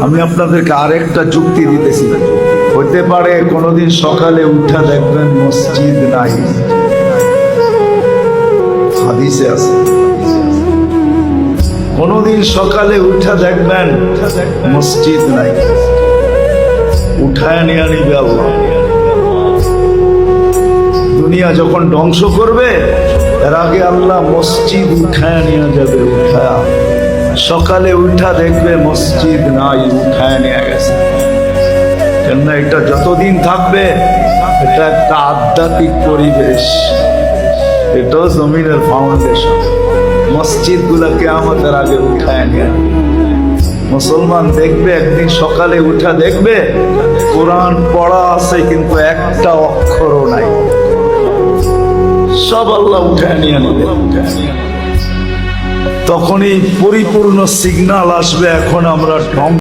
আমি আপনাদেরকে আরেকটা যুক্তি দিতেছি। হতে পারে কোনোদিন সকালে উঠা দেখবেন মসজিদ নাই, হাদিসে আছে। কোনোদিন সকালে উঠা দেখবেন মসজিদ নাই, উঠায় নিয়ে নিবে আল্লাহ। দুনিয়া যখন ধ্বংস করবে এর আগে আল্লাহ মসজিদ উঠায় নিয়ে যাবে। উঠায়া সকালে উঠা দেখবে মসজিদ নাই, উঠায় নিয়ে গেছে। কেননা এটা যতদিন থাকবে এটা একটা আধ্যাত্মিক পরিবেশ, এটাও জমিনের ফাউন্ডেশন। মসজিদ গুলাকে আমাদের আগে উঠায় নিয়ে মুসলমান দেখবে একদিন সকালে উঠা দেখবে কোরআন পড়া আছে কিন্তু একটা অক্ষরও নাই, সব আল্লাহ উঠায় নিয়ে নেবে। তখনই পরিপূর্ণ সিগন্যাল আসবে এখন আমরা